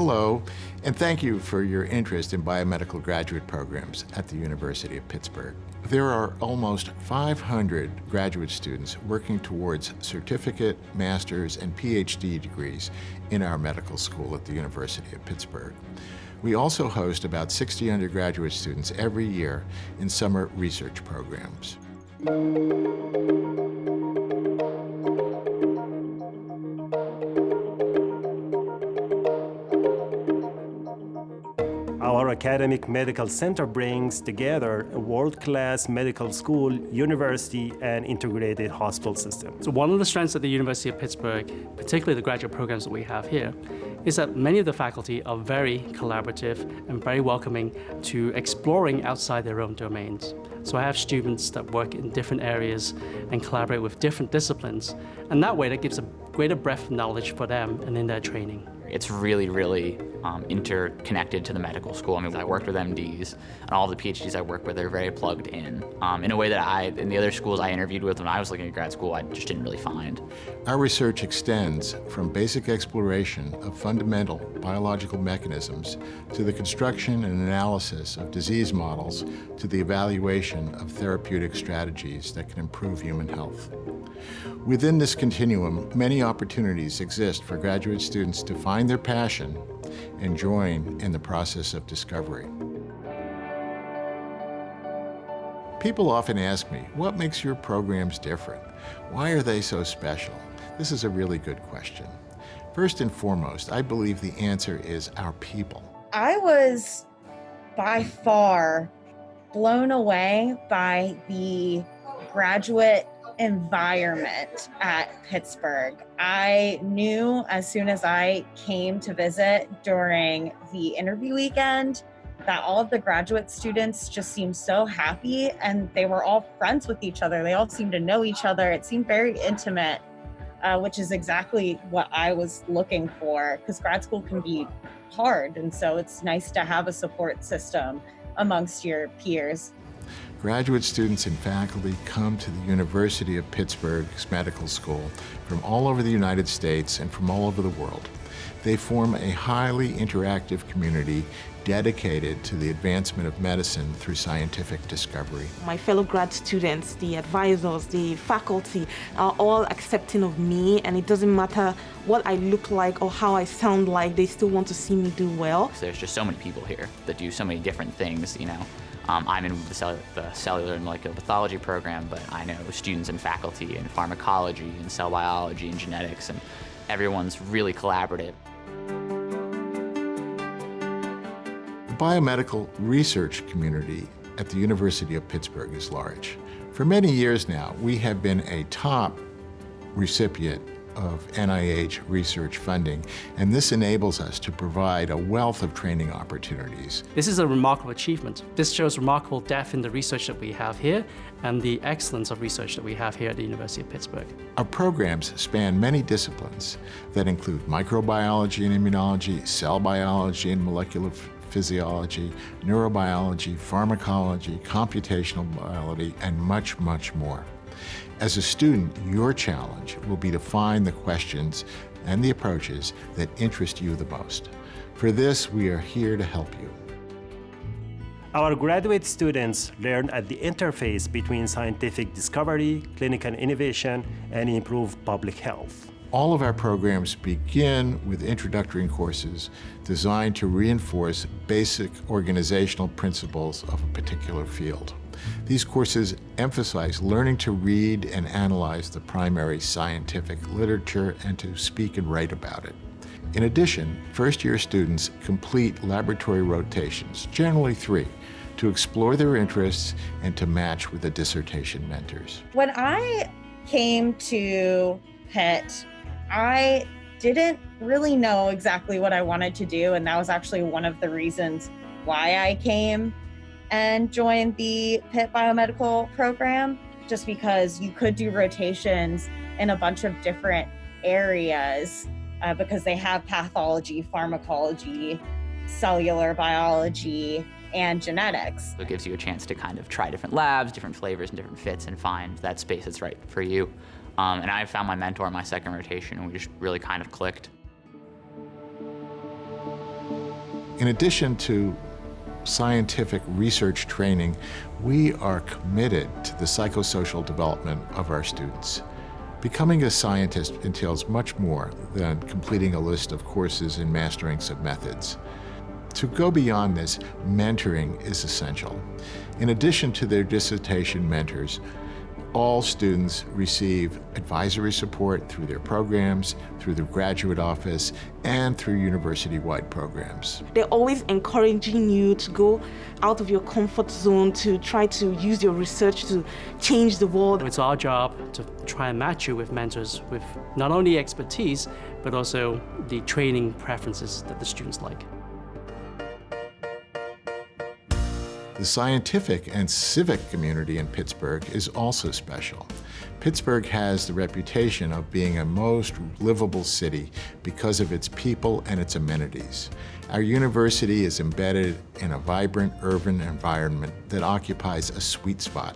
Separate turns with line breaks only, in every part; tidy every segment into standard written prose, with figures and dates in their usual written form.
Hello, and thank you for your interest in biomedical graduate programs at the University of Pittsburgh. There are almost 500 graduate students working towards certificate, master's, and PhD degrees in our medical school at the University of Pittsburgh. We also host about 60 undergraduate students every year in summer research programs.
Our academic medical center brings together a world-class medical school, university, and integrated hospital system.
So one of the strengths of the University of Pittsburgh, particularly the graduate programs that we have here, is that many of the faculty are very collaborative and very welcoming to exploring outside their own domains. So I have students that work in different areas and collaborate with different disciplines, and that way that gives a greater breadth of knowledge for them and in their training.
It's really interconnected to the medical school. I mean, I worked with MDs, and all the PhDs I work with are very plugged in a way that in the other schools I interviewed with when I was looking at grad school, I just didn't really find.
Our research extends from basic exploration of fundamental biological mechanisms to the construction and analysis of disease models to the evaluation of therapeutic strategies that can improve human health. Within this continuum, many opportunities exist for graduate students to find their passion and join in the process of discovery. People often ask me, what makes your programs different? Why are they so special? This is a really good question. First and foremost, I believe the answer is our people.
I was by far blown away by the graduate environment at Pittsburgh. I knew as soon as I came to visit during the interview weekend that all of the graduate students just seemed so happy, and they were all friends with each other. They all seemed to know each other. It seemed very intimate, which is exactly what I was looking for, because grad school can be hard, and so it's nice to have a support system amongst your peers.
Graduate students and faculty come to the University of Pittsburgh's medical school from all over the United States and from all over the world. They form a highly interactive community dedicated to the advancement of medicine through scientific discovery.
My fellow grad students, the advisors, the faculty are all accepting of me, and it doesn't matter what I look like or how I sound like, they still want to see me do well.
There's just so many people here that do so many different things, you know. I'm in the cellular and molecular pathology program, but I know students and faculty in pharmacology and cell biology and genetics, and everyone's really collaborative.
The biomedical research community at the University of Pittsburgh is large. For many years now, we have been a top recipient of NIH research funding, and this enables us to provide a wealth of training opportunities.
This is a remarkable achievement. This shows remarkable depth in the research that we have here and the excellence of research that we have here at the University of Pittsburgh.
Our programs span many disciplines that include microbiology and immunology, cell biology and molecular physiology, neurobiology, pharmacology, computational biology, and much, much more. As a student, your challenge will be to find the questions and the approaches that interest you the most. For this, we are here to help you.
Our graduate students learn at the interface between scientific discovery, clinical innovation, and improved public health.
All of our programs begin with introductory courses designed to reinforce basic organizational principles of a particular field. These courses emphasize learning to read and analyze the primary scientific literature and to speak and write about it. In addition, first-year students complete laboratory rotations, generally 3, to explore their interests and to match with the dissertation mentors.
When I came to Pitt, I didn't really know exactly what I wanted to do, and that was actually one of the reasons why I came and joined the Pitt Biomedical program, just because you could do rotations in a bunch of different areas because they have pathology, pharmacology, cellular biology, and genetics.
It gives you a chance to kind of try different labs, different flavors, and different fits and find that space that's right for you. And I found my mentor in my second rotation, and we just really kind of clicked.
In addition to scientific research training, we are committed to the psychosocial development of our students. Becoming a scientist entails much more than completing a list of courses and mastering some methods. To go beyond this, mentoring is essential. In addition to their dissertation mentors, all students receive advisory support through their programs, through the graduate office, and through university-wide programs.
They're always encouraging you to go out of your comfort zone, to try to use your research to change the world.
It's our job to try and match you with mentors with not only expertise, but also the training preferences that the students like.
The scientific and civic community in Pittsburgh is also special. Pittsburgh has the reputation of being a most livable city because of its people and its amenities. Our university is embedded in a vibrant urban environment that occupies a sweet spot.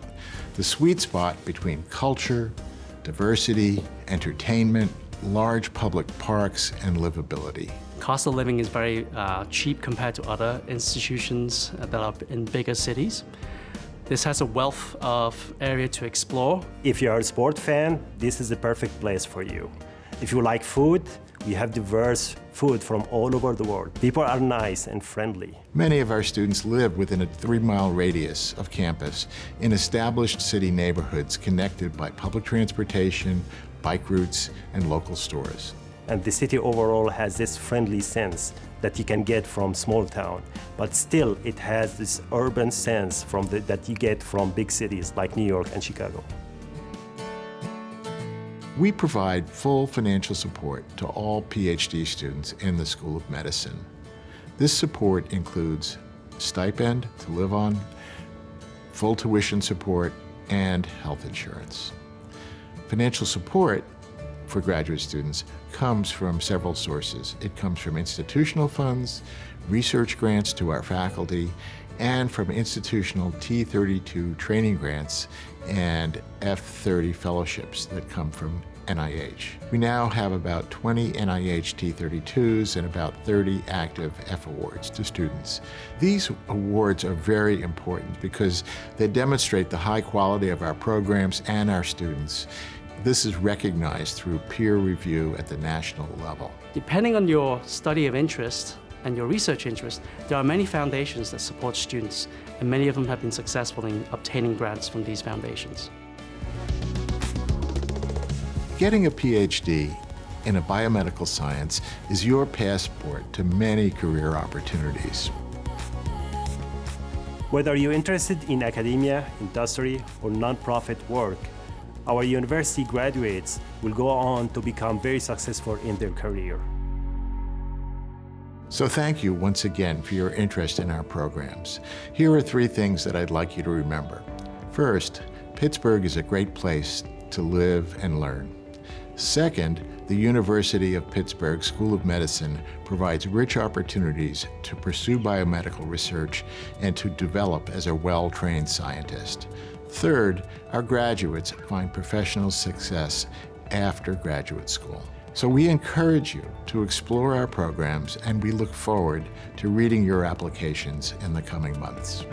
The sweet spot between culture, diversity, entertainment, large public parks, and livability.
Cost of living is very cheap compared to other institutions that are in bigger cities. This has a wealth of area to explore.
If you're a sport fan, this is the perfect place for you. If you like food, we have diverse food from all over the world. People are nice and friendly.
Many of our students live within a 3-mile radius of campus in established city neighborhoods connected by public transportation, bike routes, and local stores.
And the city overall has this friendly sense that you can get from small town, but still it has this urban sense that you get from big cities like New York and Chicago.
We provide full financial support to all PhD students in the School of Medicine. This support includes stipend to live on, full tuition support, and health insurance. Financial support for graduate students comes from several sources. It comes from institutional funds, research grants to our faculty, and from institutional T32 training grants and F30 fellowships that come from NIH. We now have about 20 NIH T32s and about 30 active F awards to students. These awards are very important because they demonstrate the high quality of our programs and our students. This is recognized through peer review at the national level.
Depending on your study of interest and your research interest, there are many foundations that support students, and many of them have been successful in obtaining grants from these foundations.
Getting a PhD in a biomedical science is your passport to many career opportunities.
Whether you're interested in academia, industry, or nonprofit work, our university graduates will go on to become very successful in their career.
So thank you once again for your interest in our programs. Here are 3 things that I'd like you to remember. First, Pittsburgh is a great place to live and learn. Second, the University of Pittsburgh School of Medicine provides rich opportunities to pursue biomedical research and to develop as a well-trained scientist. Third, our graduates find professional success after graduate school. So we encourage you to explore our programs, and we look forward to reading your applications in the coming months.